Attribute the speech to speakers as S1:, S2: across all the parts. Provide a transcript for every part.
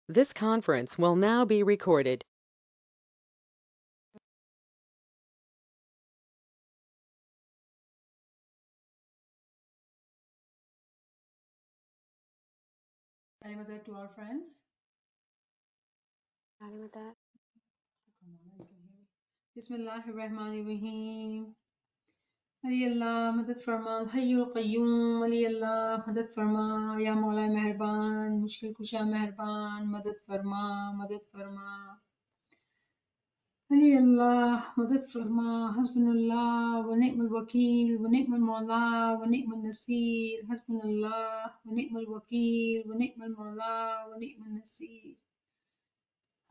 S1: This conference will now be recorded.
S2: ALWAEZA to our friends.
S3: ALWAEZA.
S2: Come on, you can hear me. Bismillahirrahmanirrahim. Ali अल्लाह मदद फरमा हय्युल क़य्यूम अली अल्लाह मदद फरमा या मौला मेहरबान मुश्किल कुशा मेहरबान मदद फरमा अली अल्लाह मदद फरमा हस्बुनल्लाह व निअमल वकील व निअमल मौला व निअमल नसीर हस्बुनल्लाह व निअमल वकील व निअमल मौला व निअमल नसीर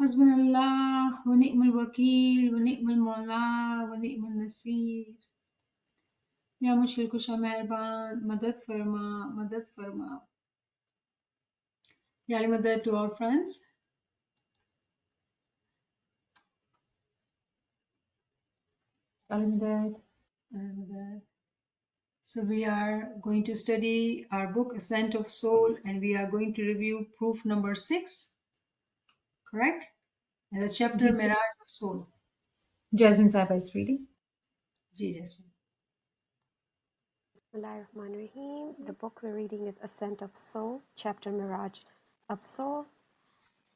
S2: हस्बुनल्लाह व निअमल वकील व निअमल मौला व निअमल नसीर या मुश्किल कुशा मेहरबान मदद फरमा या मदद to all friends.
S4: Alhamdulillah.
S2: So we are going to study our book Ascent of Soul, and we are going to review proof number 6, correct? And the chapter Mirage of Soul.
S4: Jasmine Saiba is reading.
S2: Ji Jasmine.
S3: Bismillahirrahmanirrahim. The book we're reading is Ascent of Soul, chapter Mirage of Soul,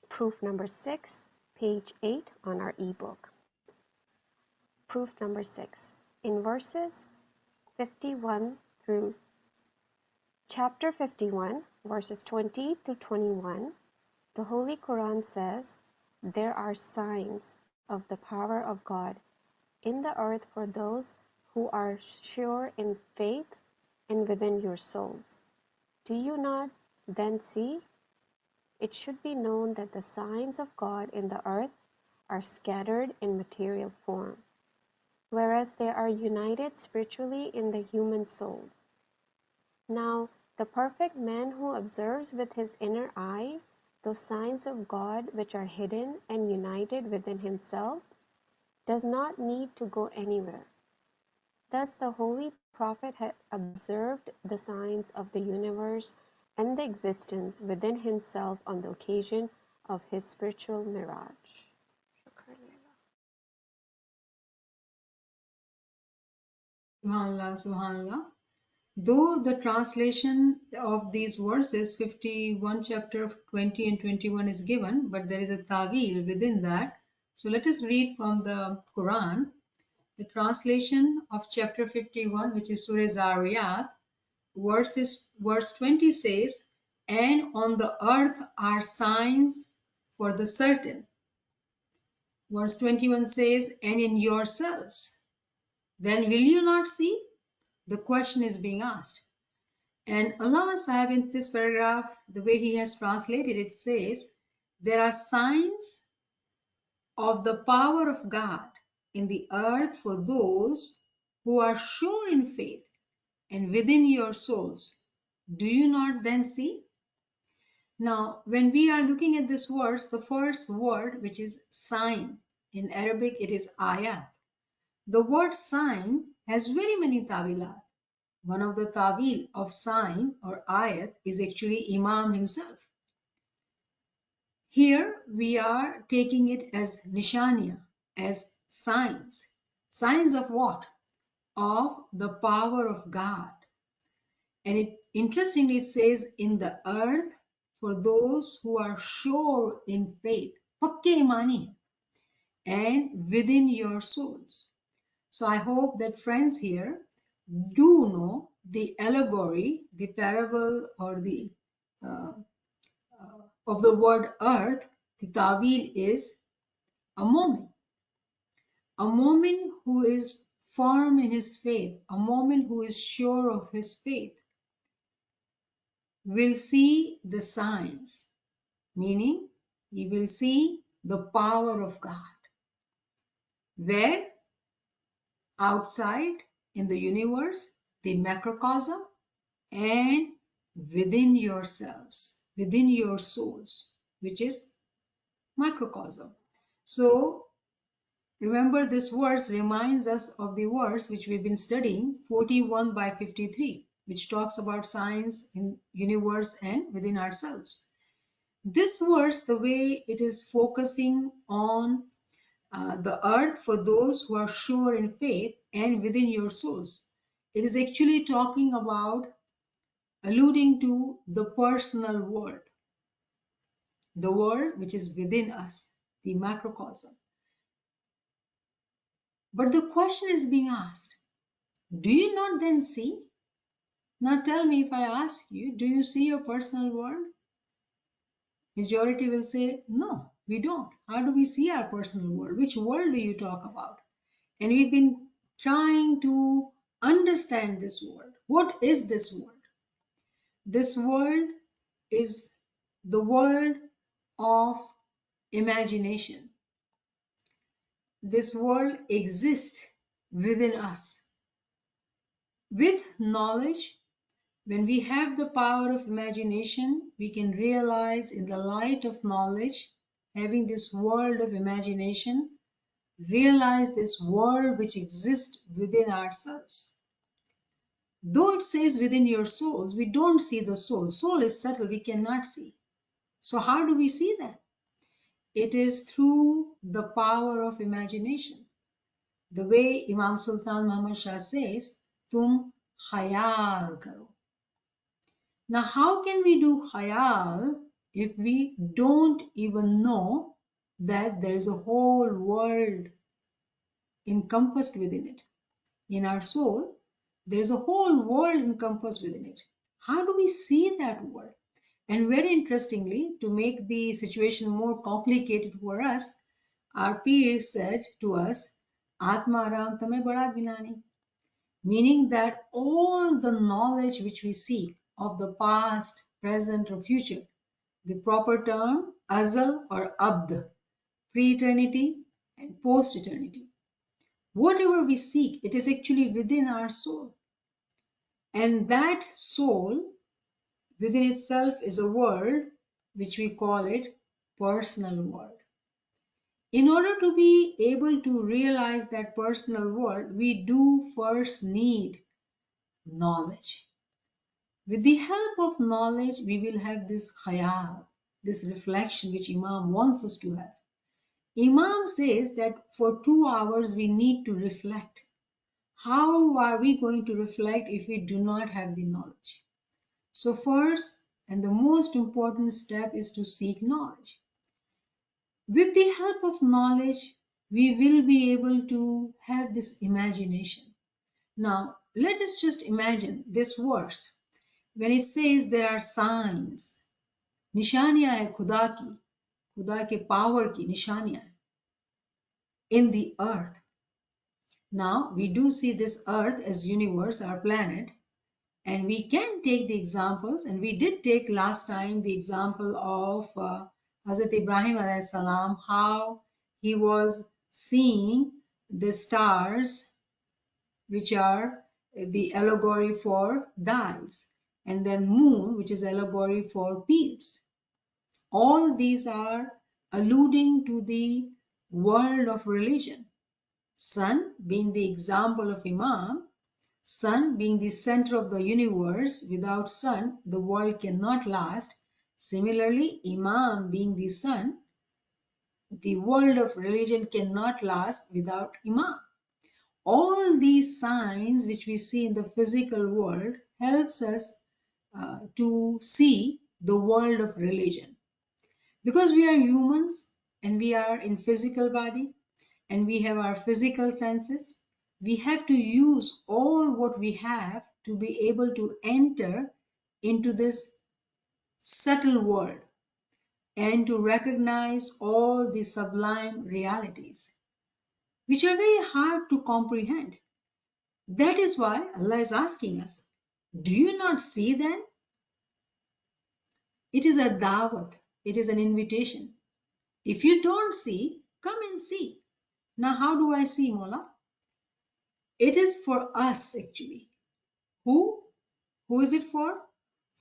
S3: proof number 6, page 8 on our ebook. Proof number 6. In verses 51 through chapter 51, verses 20 to 21, the Holy Quran says, "There are signs of the power of God in the earth for those who are sure in faith and within your souls. Do you not then see? It should be known that the signs of God in the earth are scattered in material form, whereas they are united spiritually in the human souls. Now, the perfect man who observes with his inner eye those signs of God which are hidden and united within himself does not need to go anywhere. Thus the Holy Prophet had observed the signs of the universe and the existence within himself on the occasion of his spiritual mirage."
S2: Subhanallah, Subhanallah. Though the translation of these verses, 51 chapter of 20 and 21 is given, but there is a ta'wil within that. So let us read from the Quran. The translation of chapter 51, which is Surah Zariyat, verse 20 says, "And on the earth are signs for the certain." Verse 21 says, "And in yourselves. Then will you not see?" The question is being asked. And Allama Sahib in this paragraph, the way he has translated it says, there are signs of the power of God in the earth for those who are sure in faith and within your souls. Do you not then see? Now, when we are looking at this verse, the first word, which is sign, in Arabic it is ayat. The word sign has very many tawilat. One of the tawil of sign or ayat is actually Imam himself. Here we are taking it as nishaniya, as signs. Signs of what? Of the power of God. And interestingly, it says in the earth for those who are sure in faith, pakke imani, and within your souls. So I hope that friends here do know the allegory, the parable, or the of the word earth. The ta'wil is a moment. A moment who is firm in his faith, a moment who is sure of his faith, will see the signs, meaning he will see the power of God. Where? Outside in the universe, the macrocosm, and within yourselves, within your souls, which is microcosm. So remember, this verse reminds us of the verse which we've been studying, 41 by 53, which talks about signs in universe and within ourselves. This verse, the way it is focusing on the earth for those who are sure in faith and within your souls, it is actually talking about, alluding to the personal world, the world which is within us, the macrocosm. But the question is being asked, do you not then see? Now tell me, if I ask you, do you see your personal world? Majority will say, no, we don't. How do we see our personal world? Which world do you talk about? And we've been trying to understand this world. What is this world? This world is the world of imagination. This world exists within us. With knowledge, when we have the power of imagination, we can realize in the light of knowledge, having this world of imagination, realize this world which exists within ourselves. Though it says within your souls, we don't see the soul. Soul is subtle, we cannot see. So how do we see that? It is through the power of imagination. The way Imam Sultan Muhammad Shah says, Tum khayal karo. Now, how can we do khayal if we don't even know that there is a whole world encompassed within it? In our soul, there is a whole world encompassed within it. How do we see that world? And very interestingly, to make the situation more complicated for us, our peer said to us, Atma Ram Tame Bada Gnani, meaning that all the knowledge which we seek of the past, present, or future, the proper term, Azal or Abd, pre-eternity and post-eternity. Whatever we seek, it is actually within our soul. And that soul within itself is a world which we call it personal world. In order to be able to realize that personal world, we do first need knowledge. With the help of knowledge, we will have this khayal, this reflection which Imam wants us to have. Imam says that for 2 hours we need to reflect. How are we going to reflect if we do not have the knowledge? So first and the most important step is to seek knowledge. With the help of knowledge, we will be able to have this imagination. Now, let us just imagine this verse. When it says there are signs, nishaniya hai Khuda ke power ki nishaniya in the earth. Now, we do see this earth as universe, our planet, and we can take the examples, and we did take last time the example of Hazrat Ibrahim alayhi salam, how he was seeing the stars, which are the allegory for dies, and then moon, which is allegory for peace. All these are alluding to the world of religion. Sun being the example of Imam, sun being the center of the universe. Without sun, the world cannot last. Similarly, Imam being the sun, the world of religion cannot last without Imam. All these signs which we see in the physical world helps us to see the world of religion. Because we are humans and we are in physical body and we have our physical senses, we have to use all what we have to be able to enter into this subtle world and to recognize all the sublime realities, which are very hard to comprehend. That is why Allah is asking us, do you not see then? It is a dawat, it is an invitation. If you don't see, come and see. Now, how do I see, Mola? It is for us actually. Who? Who is it for?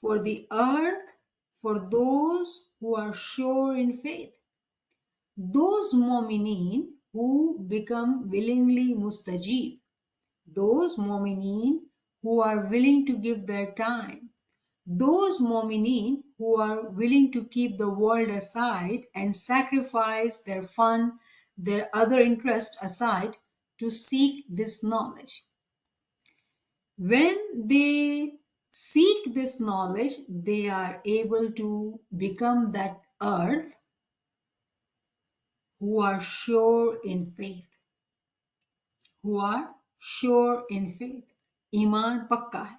S2: For the earth, for those who are sure in faith. Those mu'mineen who become willingly mustajib. Those mu'mineen who are willing to give their time. Those mu'mineen who are willing to keep the world aside and sacrifice their fun, their other interest aside to seek this knowledge. When they seek this knowledge, they are able to become that earth who are sure in faith, who are sure in faith. Iman pakka hai.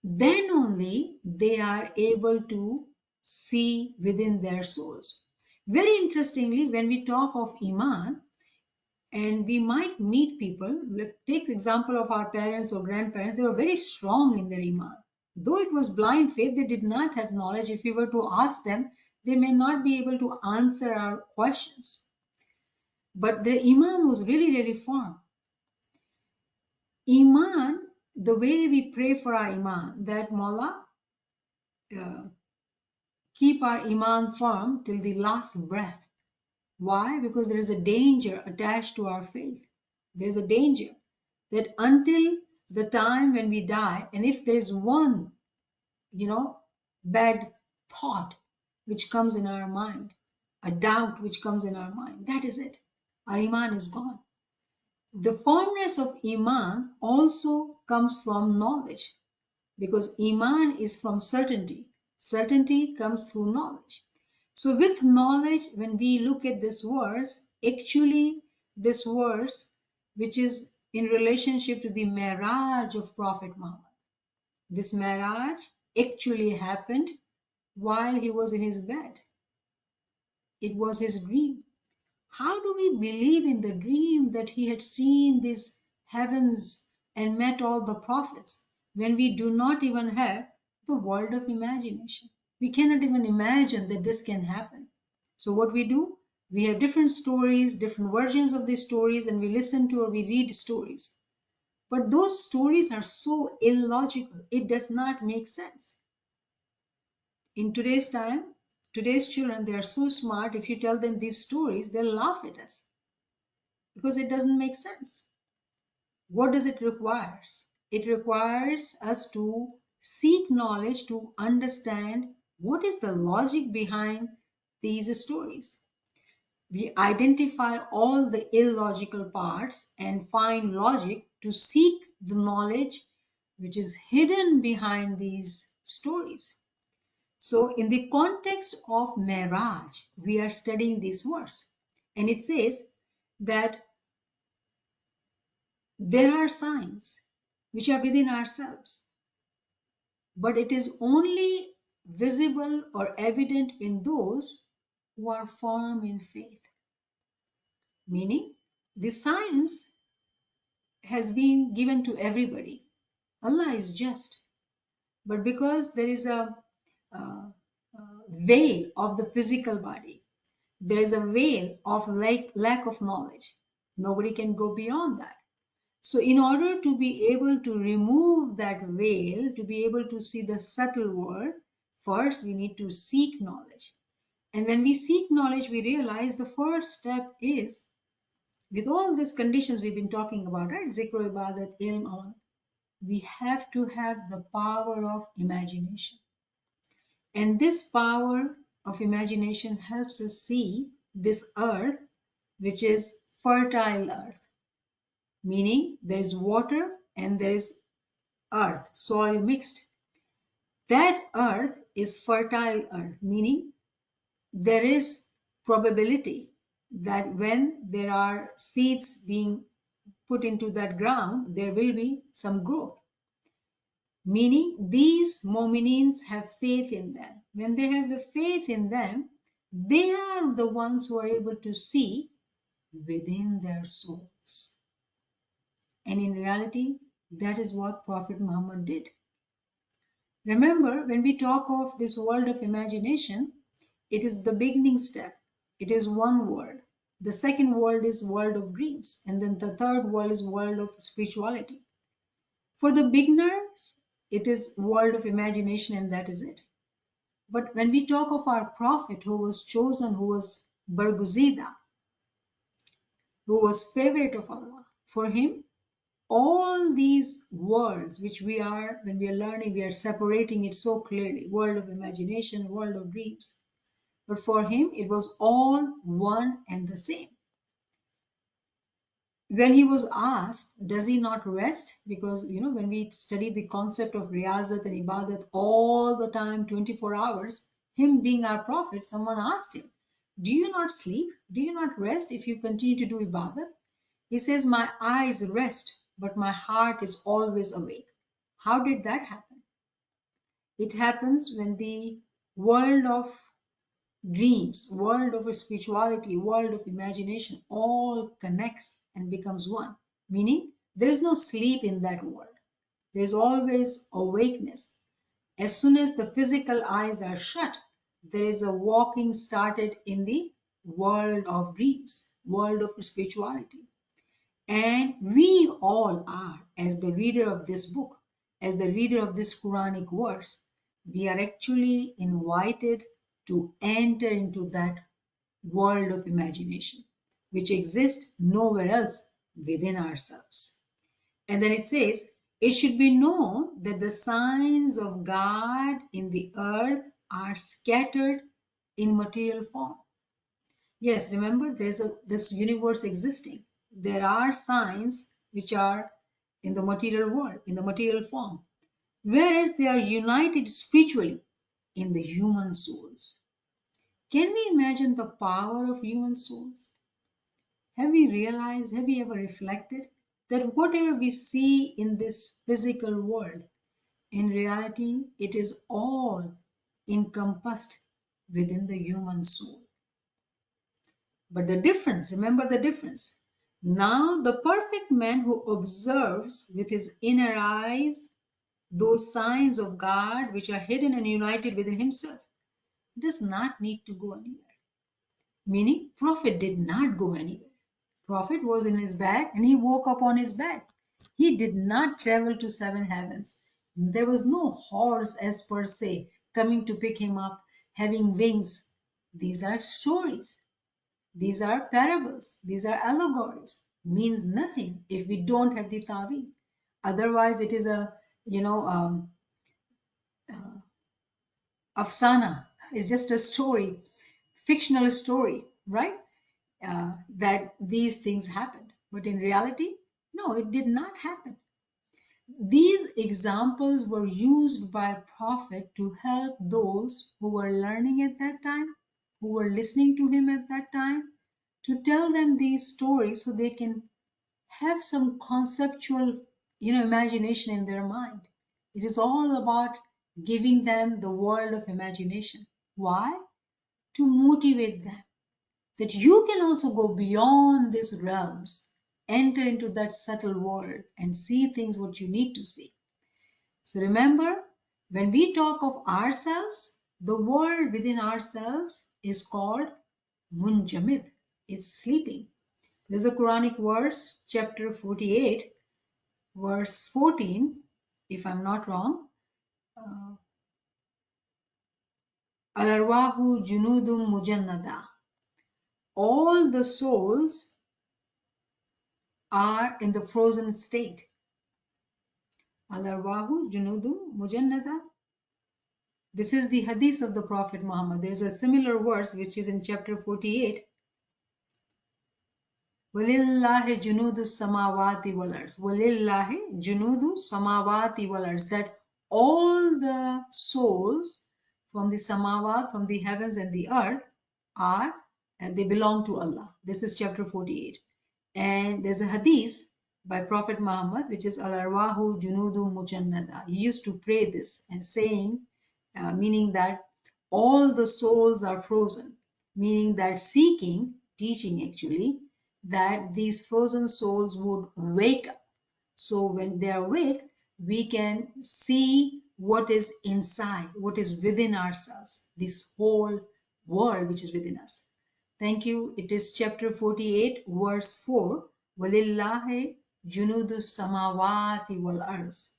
S2: Then only they are able to see within their souls. Very interestingly, when we talk of Iman, and we might meet people, take the example of our parents or grandparents, they were very strong in their Iman. Though it was blind faith, they did not have knowledge. If we were to ask them, they may not be able to answer our questions. But their Iman was really, really firm. Iman, the way we pray for our Iman, that Mawla, keep our Iman firm till the last breath. Why? Because there is a danger attached to our faith. There is a danger that until the time when we die, and if there is one, bad thought which comes in our mind, a doubt which comes in our mind, that is it. Our Iman is gone. The firmness of Iman also comes from knowledge, because Iman is from certainty. Certainty comes through knowledge. So with knowledge, when we look at this verse, actually this verse, which is in relationship to the marriage of Prophet Muhammad, this marriage actually happened while he was in his bed. It was his dream. How do we believe in the dream that he had seen these heavens and met all the prophets when we do not even have the world of imagination? We cannot even imagine that this can happen. So what we do, we have different stories, different versions of these stories, and we listen to or we read stories. But those stories are so illogical. It does not make sense. In today's time, today's children, they are so smart. If you tell them these stories, they'll laugh at us because it doesn't make sense. What does it require? It requires us to seek knowledge to understand what is the logic behind these stories. We identify all the illogical parts and find logic to seek the knowledge which is hidden behind these stories. So in the context of Miraj, we are studying this verse, and it says that there are signs which are within ourselves, but it is only visible or evident in those who are firm in faith. Meaning, the science has been given to everybody. Allah is just, but because there is a veil of the physical body, there is a veil of lack of knowledge. Nobody can go beyond that. So in order to be able to remove that veil, to be able to see the subtle world, first we need to seek knowledge. And when we seek knowledge, we realize the first step is, with all these conditions we've been talking about, right? Zikr, ibadat, ilm, amal, we have to have the power of imagination. And this power of imagination helps us see this earth, which is fertile earth, meaning there is water and there is earth, soil mixed. That earth is fertile earth, meaning there is probability that when there are seeds being put into that ground, there will be some growth. Meaning these mu'minins have faith in them. When they have the faith in them, they are the ones who are able to see within their souls. And in reality, that is what Prophet Muhammad did. Remember, when we talk of this world of imagination, it is the beginning step. It is one world. The second world is world of dreams. And then the third world is world of spirituality. For the beginners, it is world of imagination and that is it. But when we talk of our Prophet who was chosen, who was Barguzida, who was favorite of Allah, for him, All these worlds which we are, when we are learning, we are separating it so clearly, world of imagination, world of dreams. But for him, it was all one and the same. When he was asked, does he not rest? Because, when we study the concept of riyazat and ibadat all the time, 24 hours, him being our prophet, someone asked him, do you not sleep? Do you not rest if you continue to do ibadat? He says, my eyes rest, but my heart is always awake. How did that happen? It happens when the world of dreams, world of spirituality, world of imagination all connects and becomes one. Meaning, there is no sleep in that world. There is always awakeness. As soon as the physical eyes are shut, there is a walking started in the world of dreams, world of spirituality. And we all are, as the reader of this book, as the reader of this Quranic verse, we are actually invited to enter into that world of imagination, which exists nowhere else within ourselves. And then it says, it should be known that the signs of God in the earth are scattered in material form. Yes, remember, there's this universe existing. There are signs which are in the material world, in the material form, whereas they are united spiritually in the human souls. Can we imagine the power of human souls? Have we realized, have we ever reflected that whatever we see in this physical world, in reality, it is all encompassed within the human soul? But the difference, remember the difference. Now, the perfect man who observes with his inner eyes those signs of God which are hidden and united within himself does not need to go anywhere. Meaning, Prophet did not go anywhere. Prophet was in his bed and he woke up on his bed. He did not travel to seven heavens. There was no horse as per se coming to pick him up, having wings. These are stories. These are parables. These are allegories. Means nothing if we don't have the ta'wil. Otherwise, it is a, afsana. It's just a story, fictional story, right? That these things happened. But in reality, no, it did not happen. These examples were used by Prophet to help those who were learning at that time, who were listening to him at that time, to tell them these stories so they can have some conceptual, imagination in their mind. It is all about giving them the world of imagination. Why? To motivate them that you can also go beyond these realms, enter into that subtle world and see things what you need to see. So remember, when we talk of ourselves, the world within ourselves is called munjamid. It's sleeping. There's a Quranic verse, chapter 48, verse 14, if I'm not wrong. Al-arwahu junudum mujannada. All the souls are in the frozen state. Al-arwahu junudum mujannada. This is the hadith of the Prophet Muhammad. There's a similar verse which is in chapter 48. Walillahi junudu samawati wal ards. Walillahi junudu samawati wal ards. That all the souls from the samawat, from the heavens and the earth are, and they belong to Allah. This is chapter 48. And there's a hadith by Prophet Muhammad, which is Al-arwahu junudu mujannada. He used to pray this and saying, meaning that all the souls are frozen, meaning that seeking, teaching actually, that these frozen souls would wake up. So when they are awake, we can see what is inside, what is within ourselves, this whole world which is within us. Thank you. It is chapter 48, verse 4. Walillahi junudu samawati wal ards.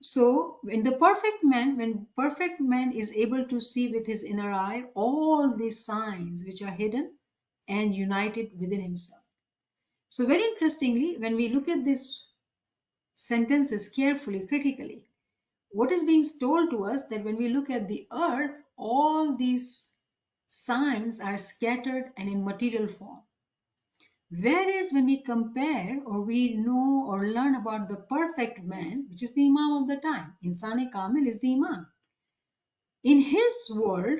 S2: So when perfect man is able to see with his inner eye all these signs which are hidden and united within himself. So very interestingly, when we look at these sentences carefully, critically, what is being told to us that when we look at the earth, all these signs are scattered and in material form. Whereas when we compare or we know or learn about the perfect man, which is the Imam of the time, Insan Kamil is the Imam. In his world,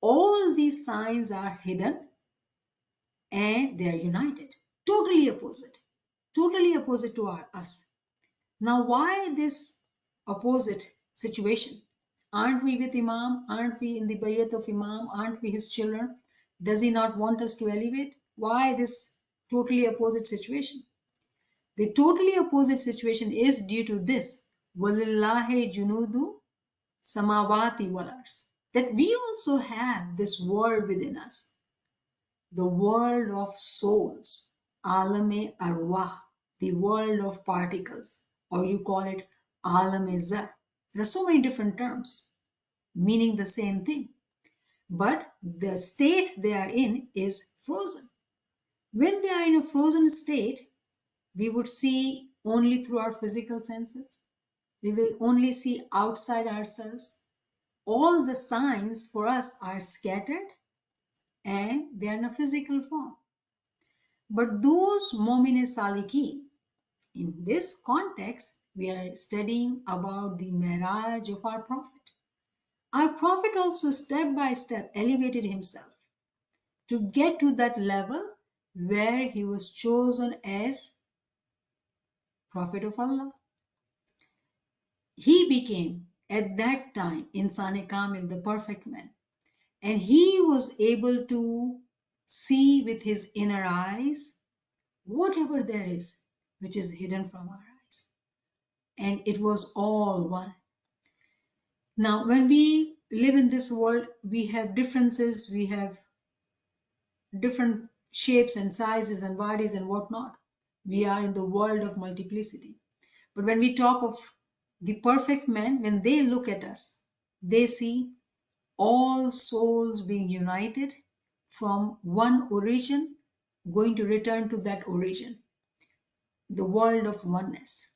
S2: all these signs are hidden and they are united. Totally opposite. Totally opposite to us. Now, why this opposite situation? Aren't we with Imam? Aren't we in the bayat of Imam? Aren't we his children? Does he not want us to elevate? Why this totally opposite situation? The totally opposite situation is due to this. وَلِلَّهِ جُنُودُ samawati walars. That we also have this world within us. The world of souls. Alame arwah. The world of particles. Or you call it ALWAEZA. There are so many different terms meaning the same thing. But the state they are in is frozen. When they are in a frozen state, we would see only through our physical senses. We will only see outside ourselves. All the signs for us are scattered and they are in a physical form. But those Momine Saliki, in this context, we are studying about the marriage of our Prophet. Our Prophet also step by step elevated himself to get to that level where he was chosen as Prophet of Allah. He became at that time Insan Kamil, the perfect man. And he was able to see with his inner eyes whatever there is which is hidden from our eyes. And it was all one. Now, when we live in this world, we have differences, we have different shapes and sizes and bodies and whatnot. We are in the world of multiplicity. But when we talk of the perfect man, when they look at us, they see all souls being united from one origin, going to return to that origin, the world of oneness.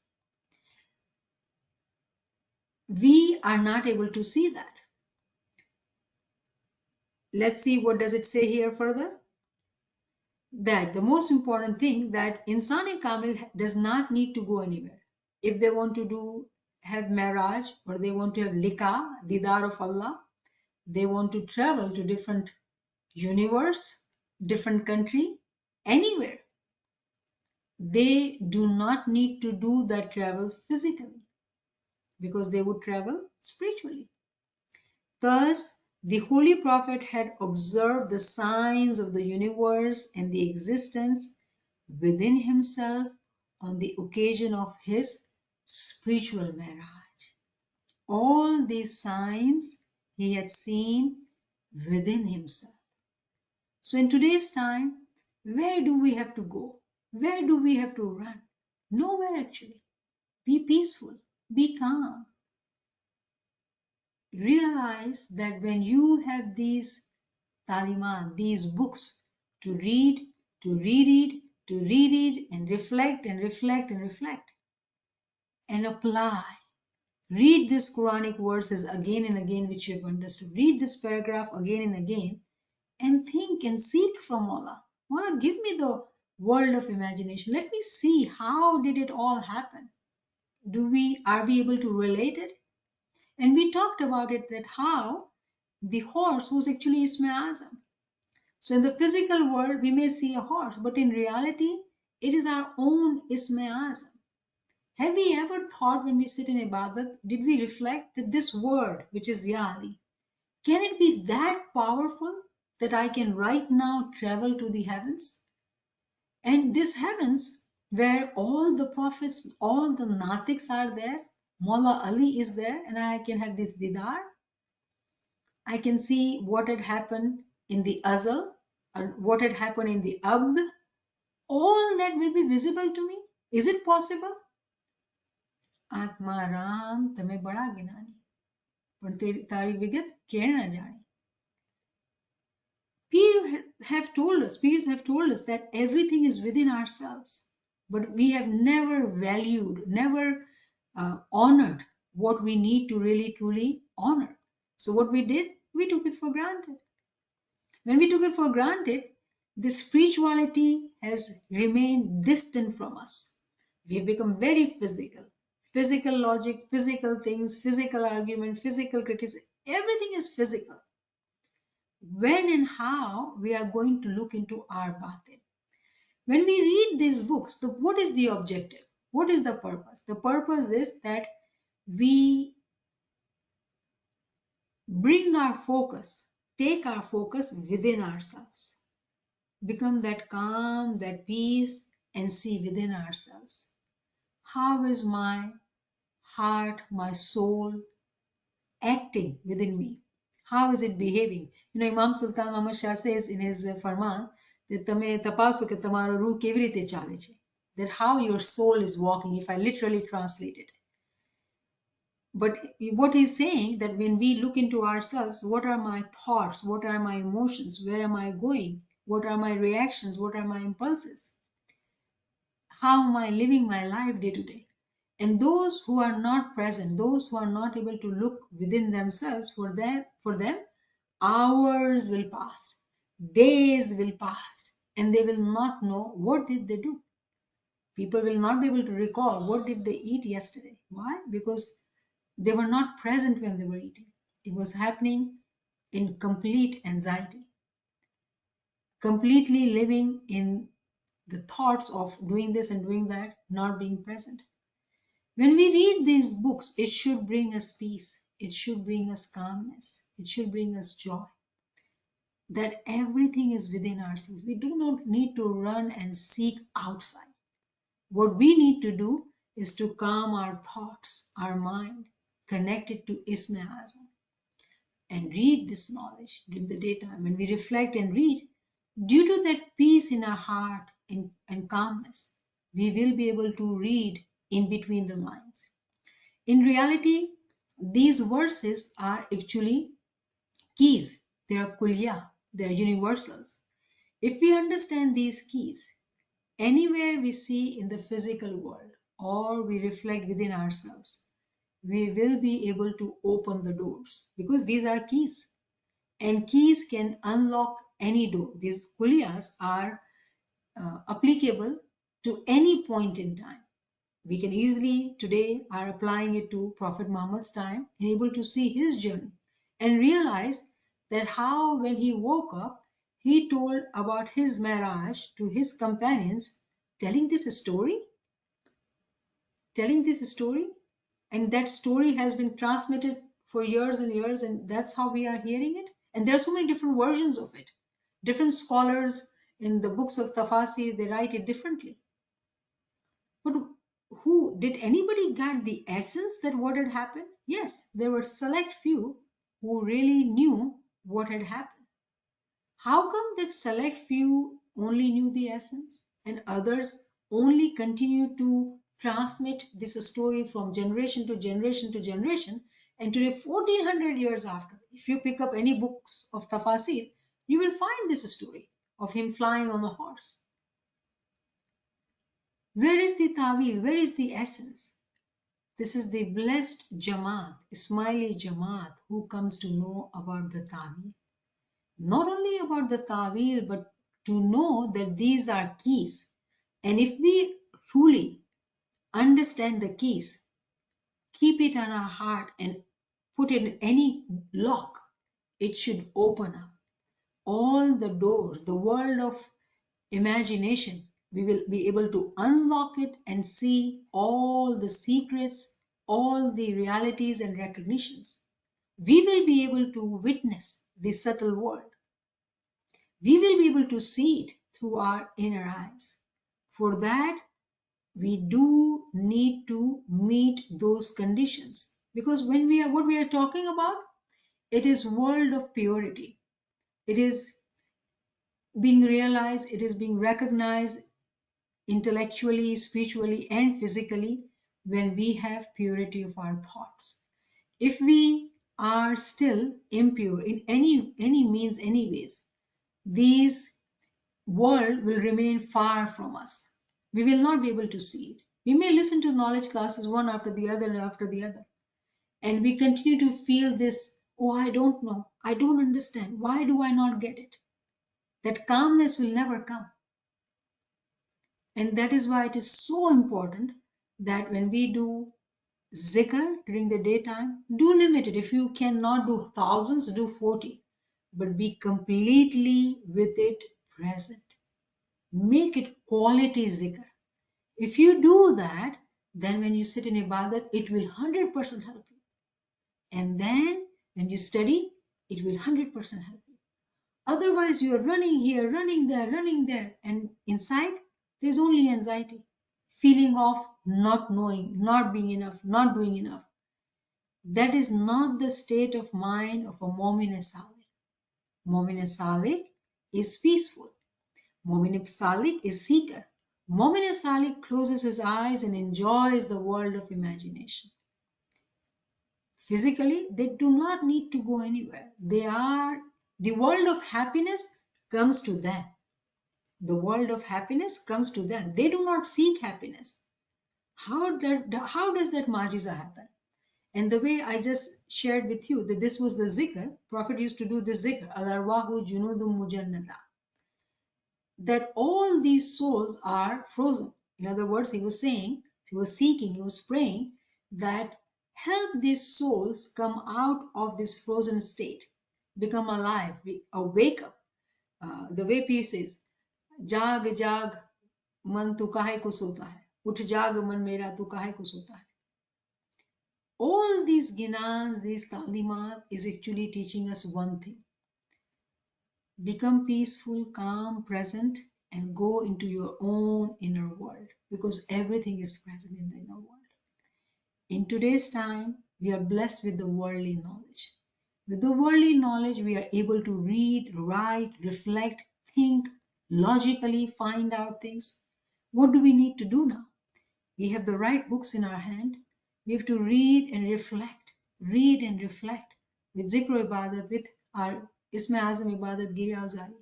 S2: We are not able to see that. Let's see what does it say here further. That the most important thing that Insan Kamil does not need to go anywhere. If they want to have marriage or they want to have liqa, didar of Allah, they want to travel to different universe, different country, anywhere. They do not need to do that travel physically because they would travel spiritually. Thus, the Holy Prophet had observed the signs of the universe and the existence within himself on the occasion of his spiritual marriage. All these signs he had seen within himself. So in today's time, where do we have to go? Where do we have to run? Nowhere actually. Be peaceful, be calm. Realize that when you have these talimat, these books to read, to reread, to reread and reflect and reflect and reflect and apply. Read these Quranic verses again and again which you have understood. Read this paragraph again and again and think and seek from Allah. Allah, give me the world of imagination. Let me see how did it all happen. Are we able to relate it? And we talked about it that how the horse was actually Ismail Azam. So in the physical world, we may see a horse, but in reality, it is our own Ismail Azam. Have we ever thought when we sit in Ibadat, did we reflect that this word, which is Ya Ali, can it be that powerful that I can right now travel to the heavens? And this heavens, where all the prophets, all the Natiks are there, Maula Ali is there, and I can have this Didar. I can see what had happened in the Azal, or what had happened in the Abd. All that will be visible to me. Is it possible? Atmaram tame bada ginani. પણ તારી વિગત કેણ ન જાણી. Pir have told us, spirits have told us that everything is within ourselves, but we have never valued, never honored what we need to really truly honor. So what we did, we took it for granted. When we took it for granted, the spirituality has remained distant from us. We have become very physical. Physical logic, physical things, physical argument, physical criticism, everything is physical. When and how we are going to look into our batin? When we read these books, what is the objective? What is the purpose? The purpose is that we bring our focus, take our focus within ourselves, become that calm, that peace, and see within ourselves. How is my heart, my soul acting within me? How is it behaving? Imam Sultan Muhammad Shah says in his Farman that tame tapaso ke tamaro ruh kevi rite chale che. That how your soul is walking, if I literally translate it. But what he's saying that when we look into ourselves, what are my thoughts? What are my emotions? Where am I going? What are my reactions? What are my impulses? How am I living my life day to day? And those who are not present, those who are not able to look within themselves, for them, hours will pass, days will pass, and they will not know what did they do. People will not be able to recall what did they eat yesterday. Why? Because they were not present when they were eating. It was happening in complete anxiety, completely living in the thoughts of doing this and doing that, not being present. When we read these books, it should bring us peace. It should bring us calmness. It should bring us joy. That everything is within ourselves. We do not need to run and seek outside. What we need to do is to calm our thoughts, our mind, connect it to Isme Azam, and read this knowledge during the daytime. When we reflect and read, due to that peace in our heart and calmness, we will be able to read in between the lines. In reality, these verses are actually keys. They are kulya, they are universals. If we understand these keys, anywhere we see in the physical world or we reflect within ourselves, we will be able to open the doors because these are keys. And keys can unlock any door. These kulyas are applicable to any point in time. We can easily today are applying it to Prophet Muhammad's time and able to see his journey and realize that how when he woke up, he told about his marriage to his companions, telling this story, and that story has been transmitted for years and years, and that's how we are hearing it. And there are so many different versions of it. Different scholars in the books of Tafsir, they write it differently. But who did anybody get the essence that what had happened? Yes, there were select few who really knew what had happened. How come that select few only knew the essence and others only continued to transmit this story from generation to generation to generation? And today, 1400 years after, if you pick up any books of Tafsir, you will find this story of him flying on a horse. Where is the Tawil? Where is the essence? This is the blessed Jamaat, Ismaili Jamaat, who comes to know about the Tawil. Not only about the Tawil, but to know that these are keys. And if we truly understand the keys, keep it on our heart and put it in any lock, it should open up all the doors, the world of imagination. We will be able to unlock it and see all the secrets, all the realities and recognitions. We will be able to witness the subtle world. We will be able to see it through our inner eyes. For that, we do need to meet those conditions. Because when what we are talking about, it is world of purity. It is being realized, it is being recognized intellectually, spiritually, and physically when we have purity of our thoughts. If we are still impure in any means, any ways, these world will remain far from us. We will not be able to see it. We may listen to knowledge classes one after the other and after the other, and we continue to feel this, oh, I don't know, I don't understand, why do I not get it? That calmness will never come. And that is why it is so important that when we do zikr during the daytime, do limit it. If you cannot do thousands, do 40, but be completely with it present. Make it quality zikr. If you do that, then when you sit in ibadat, it will 100% help you. And then when you study, it will 100% help you. Otherwise, you are running here, running there, and inside there's only anxiety, feeling of not knowing, not being enough, not doing enough. That is not the state of mind of a Mu'min Salik. Mu'min Salik is peaceful. Mu'min Salik is seeker. Mu'min Salik closes his eyes and enjoys the world of imagination. Physically, they do not need to go anywhere. The world of happiness comes to them. The world of happiness comes to them. They do not seek happiness. How does that marjiza happen? And the way I just shared with you that this was the zikr, Prophet used to do this zikr, al-arwahu junudum mujannada, that all these souls are frozen. In other words, he was saying, he was seeking, he was praying that help these souls come out of this frozen state, become alive, wake up. The way peace is, जाग जाग मन तू काहे को सोता है, उठ जाग मन मेरा तू काहे को सोता है. All these ginans, these talimat is actually teaching us one thing. Become peaceful, calm, present, and go into your own inner world, because everything is present in the inner world. In today's time, we are blessed with the worldly knowledge. With the worldly knowledge, we are able to read, write, reflect, think, logically find out things. What do we need to do now? We have the right books in our hand. We have to read and reflect with zikr ibadat, with our Isme Azam ibadat, Giri Azari.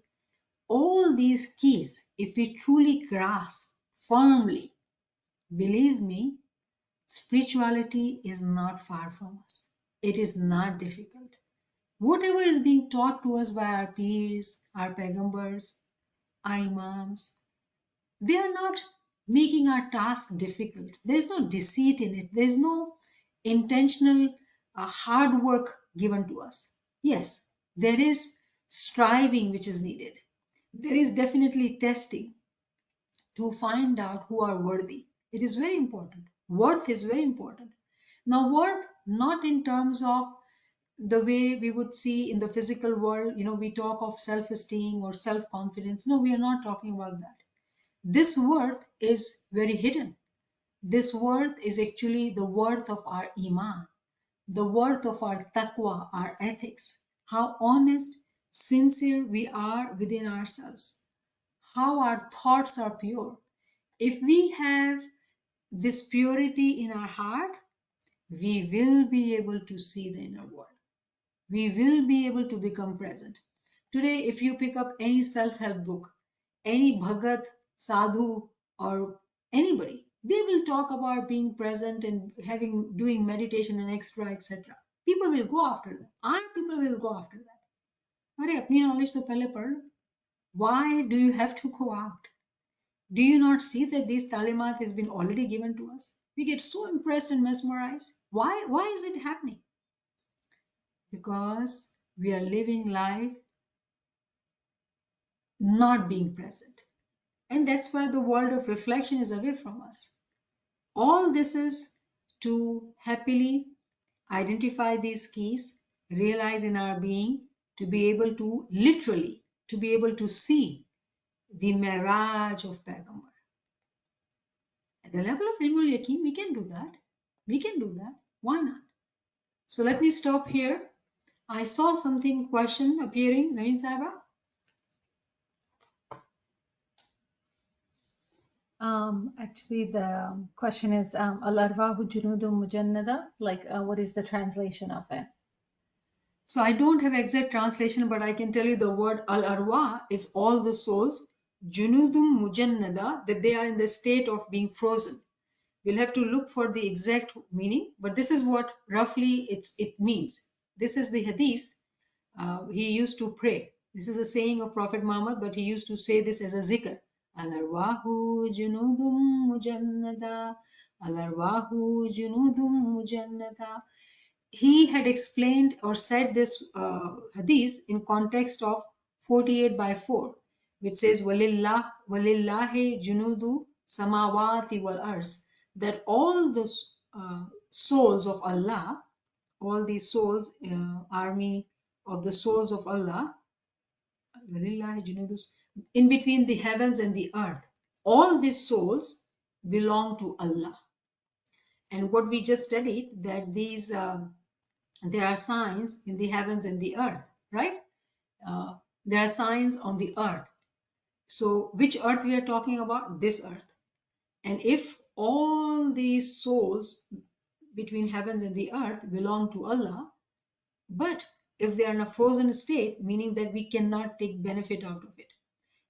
S2: All these keys, if we truly grasp firmly, believe me, spirituality is not far from us. It is not difficult. Whatever is being taught to us by our peers, our paygambars, our imams, they are not making our task difficult. There is no deceit in it. There is no intentional hard work given to us. Yes, there is striving which is needed. There is definitely testing to find out who are worthy. It is very important. Worth is very important. Now, worth not in terms of the way we would see in the physical world, we talk of self-esteem or self-confidence. No, we are not talking about that. This worth is very hidden. This worth is actually the worth of our iman, the worth of our taqwa, our ethics, how honest, sincere we are within ourselves, how our thoughts are pure. If we have this purity in our heart, we will be able to see the inner world. We will be able to become present. Today, if you pick up any self-help book, any bhagat, sadhu, or anybody, they will talk about being present and doing meditation and extra, etc. People will go after that. Our people will go after that. Arey, apni knowledge to pehle padh lo. Why do you have to go out? Do you not see that this talimat has been already given to us? We get so impressed and mesmerized. Why is it happening? Because we are living life not being present. And that's why the world of reflection is away from us. All this is to happily identify these keys, realize in our being, to be able to literally, to be able to see the mirage of Pagambar. At the level of Ilmul Yaqeen, we can do that. We can do that. Why not? So let me stop here. I saw something, question appearing. Naveen Sahaba?
S4: Actually, the question is Al-Arwahu Junudum Mujannada, like what is the translation of it?
S2: So I don't have exact translation, but I can tell you the word Al-Arwah is all the souls. junudum mujannada, that they are in the state of being frozen. We'll have to look for the exact meaning, but this is what roughly it means. This is the hadith. He used to pray. This is a saying of Prophet Muhammad, but he used to say this as a zikr. Al-arwahu junudum mujannada. Al-arwahu junudum mujannada. He had explained or said this hadith in context of 48 by 4, which says walillahi junudu samawati wal ars, that all the souls of Allah, all these souls, army of the souls of Allah, walillahi junudu, in between the heavens and the earth, all these souls belong to Allah. And what we just studied, that these there are signs in the heavens and the earth, right? There are signs on the earth. So which earth we are talking about? This earth. And if all these souls between heavens and the earth belong to Allah, but if they are in a frozen state, meaning that we cannot take benefit out of it.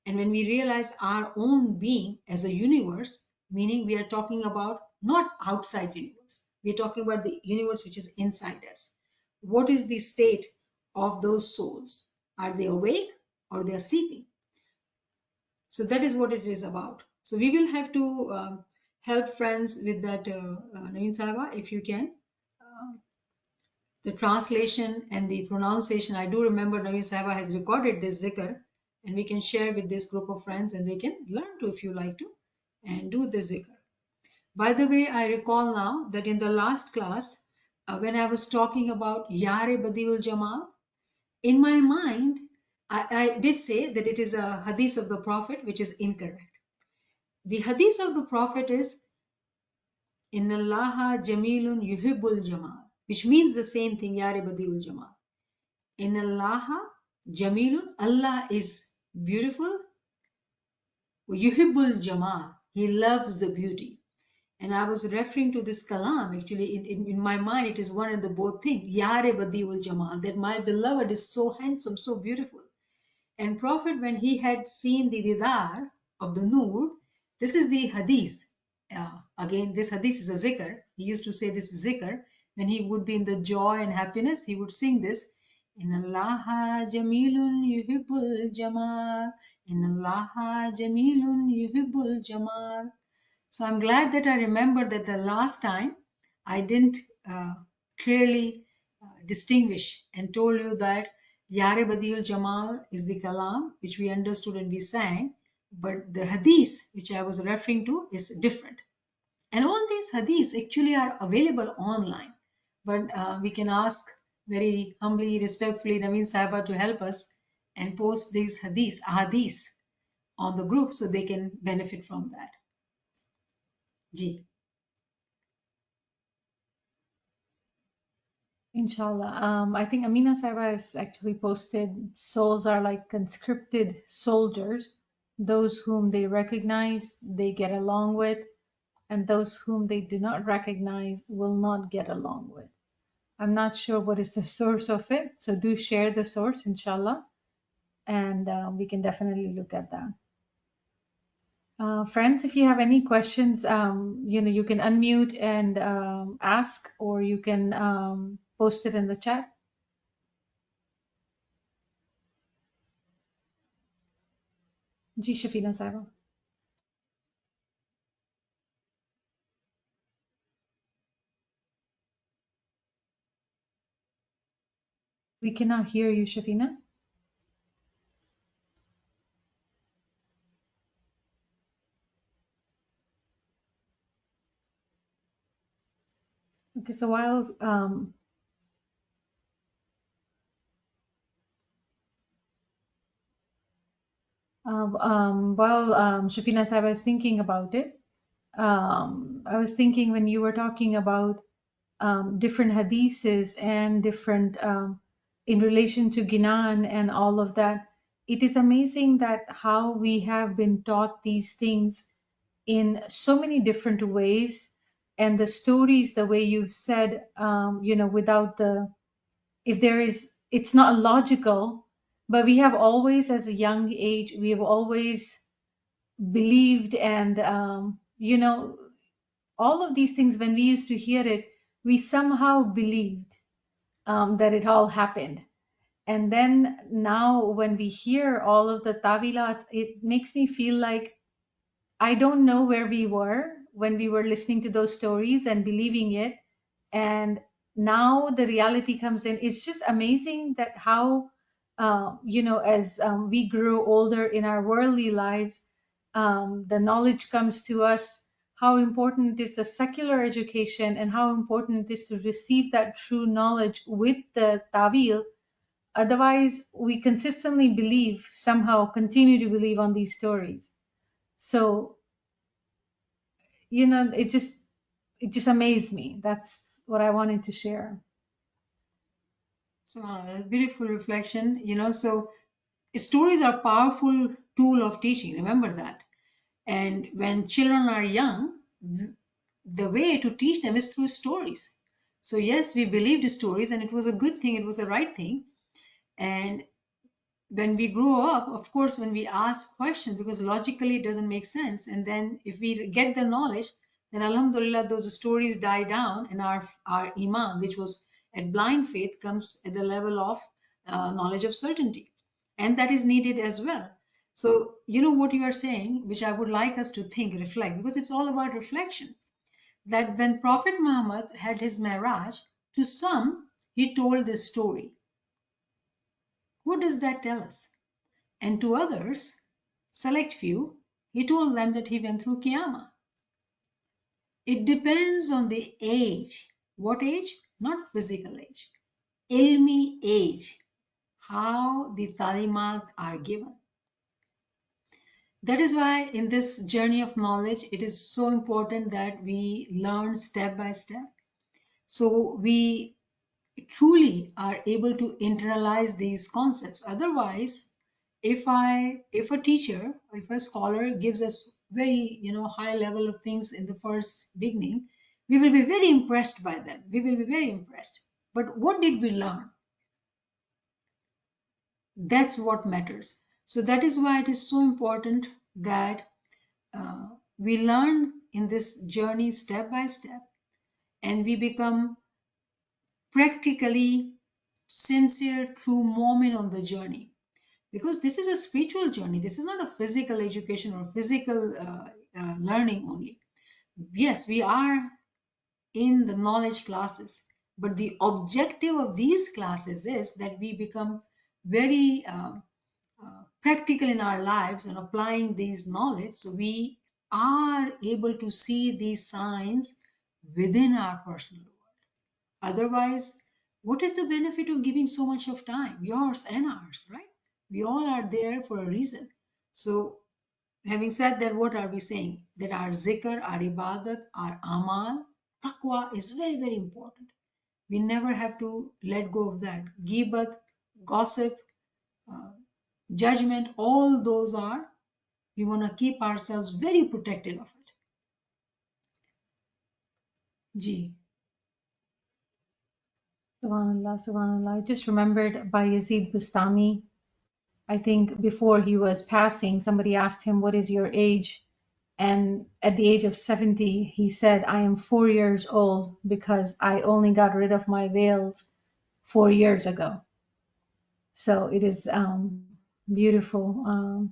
S2: And when we realize our own being as a universe, meaning we are talking about not outside universe, we are talking about the universe which is inside us. What is the state of those souls? Are they awake or they are sleeping? So that is what it is about. So we will have to help friends with that, Naveen Sahaba, if you can. The translation and the pronunciation, I do remember Naveen Sahaba has recorded this zikr, and we can share with this group of friends and they can learn to, if you like to, and do the zikr. By the way, I recall now that in the last class, when I was talking about Yare Badiul Jamal, in my mind, I did say that it is a hadith of the Prophet, which is incorrect. The hadith of the Prophet is Inna Allaha Jamilun Yuhibbul Jamal, which means the same thing, Yare Badiul Jamal. Inna Allaha Jamilun, Allah is beautiful. Yuhibbul Jamal, He loves the beauty. And I was referring to this kalam, actually, in my mind, it is one and the both thing. Yare Badiul Jamal, that my beloved is so handsome, so beautiful. And Prophet, when he had seen the didar of the Noor, this is the hadith. Again, this hadith is a zikr. He used to say this zikr. When he would be in the joy and happiness, he would sing this. Inna Allaha Jamilun Yuhibbul Jamal. Inna Allaha Jamilun Yuhibbul Jamal. So I'm glad that I remember that the last time I didn't clearly distinguish and told you that Yare Badiul Jamal is the kalam which we understood and we sang, but the hadith which I was referring to is different. And all these hadiths actually are available online, but we can ask very humbly, respectfully Naveen Sahaba to help us and post these hadiths on the group so they can benefit from that. Ji.
S4: Inshallah. I think Amina Saiba has actually posted souls are like conscripted soldiers, those whom they recognize, they get along with, and those whom they do not recognize will not get along with. I'm not sure what is the source of it, so do share the source, inshallah, and we can definitely look at that. Friends, if you have any questions, you can unmute and ask, or you can post it in the chat. Ji Shafina Saiba. We cannot hear you, Shafina. Okay, so while Shafina Saiba is thinking about it, I was thinking when you were talking about different hadiths and different in relation to Ginan and all of that, it is amazing that how we have been taught these things in so many different ways, and the stories, the way you've said, without the, if there is, it's not logical, but we have always, as a young age, we have always believed, and all of these things, when we used to hear it, we somehow believed that it all happened. And then now when we hear all of the tawilat, it makes me feel like I don't know where we were when we were listening to those stories and believing it. And now the reality comes in. It's just amazing that how, as we grow older in our worldly lives, the knowledge comes to us, how important it is the secular education and how important it is to receive that true knowledge with the tawil. Otherwise, we consistently believe, somehow continue to believe on these stories. So, it just amazed me. That's what I wanted to share.
S2: So, beautiful reflection. So stories are powerful tool of teaching. Remember that. And when children are young, the way to teach them is through stories. So yes, we believed stories, and it was a good thing. It was the right thing. And when we grow up, of course, when we ask questions, because logically it doesn't make sense, and then if we get the knowledge, then alhamdulillah, those stories die down, and our iman, which was at blind faith, comes at the level of knowledge of certainty, and that is needed as well. So what you are saying, which I would like us to think, reflect, because it's all about reflection, that when Prophet Muhammad had his Miraj, to some he told this story. What does that tell us? And to others, select few, he told them that he went through Qiyamah. It depends on the age. What age? Not physical age. Ilmi age. How the talimat are given. That is why in this journey of knowledge, it is so important that we learn step by step. So we truly are able to internalize these concepts. Otherwise, if a teacher, if a scholar gives us very high level of things in the first beginning, we will be very impressed by them. We will be very impressed. But what did we learn? That's what matters. So that is why it is so important that we learn in this journey step by step, and we become practically sincere, true moment on the journey. Because this is a spiritual journey. This is not a physical education or physical learning only. Yes, we are in the knowledge classes, but the objective of these classes is that we become very practical in our lives and applying these knowledge, so we are able to see these signs within our personal world. Otherwise, what is the benefit of giving so much of time, yours and ours, right? We all are there for a reason. So having said that, what are we saying? That our zikr, our ibadat, our amal, taqwa is very, very important. We never have to let go of that. Ghibat, gossip, judgment, all those are, we want to keep ourselves very protected of it. Ji.
S4: Subhanallah, subhanallah. I just remembered by Yazid Bustami. I think before he was passing, somebody asked him, "What is your age?" And at the age of 70, he said, "I am 4 years old because I only got rid of my veils 4 years ago." So it is beautiful.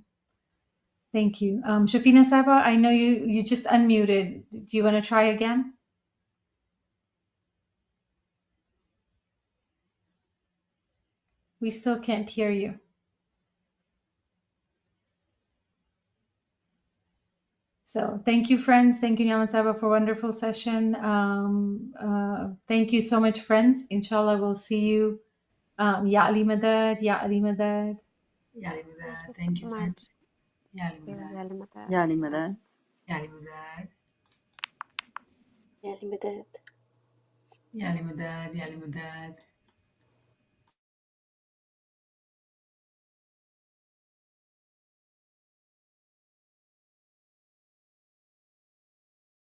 S4: Thank you. Shafina Saba, I know you just unmuted. Do you want to try again? We still can't hear you. So thank you, friends. Thank you, NIAMAT Saba, for a wonderful session. Thank you so much, friends. Inshallah, we'll see you. Ya Ali Madad, Ya Ali Madad.
S2: Ya Ali Madad. Thank you, friends. Ya Ali Madad.
S5: يا لمداد
S2: Ya Ali Madad.
S6: يا لمداد
S2: Ya Ali Madad. Ya Ali Madad.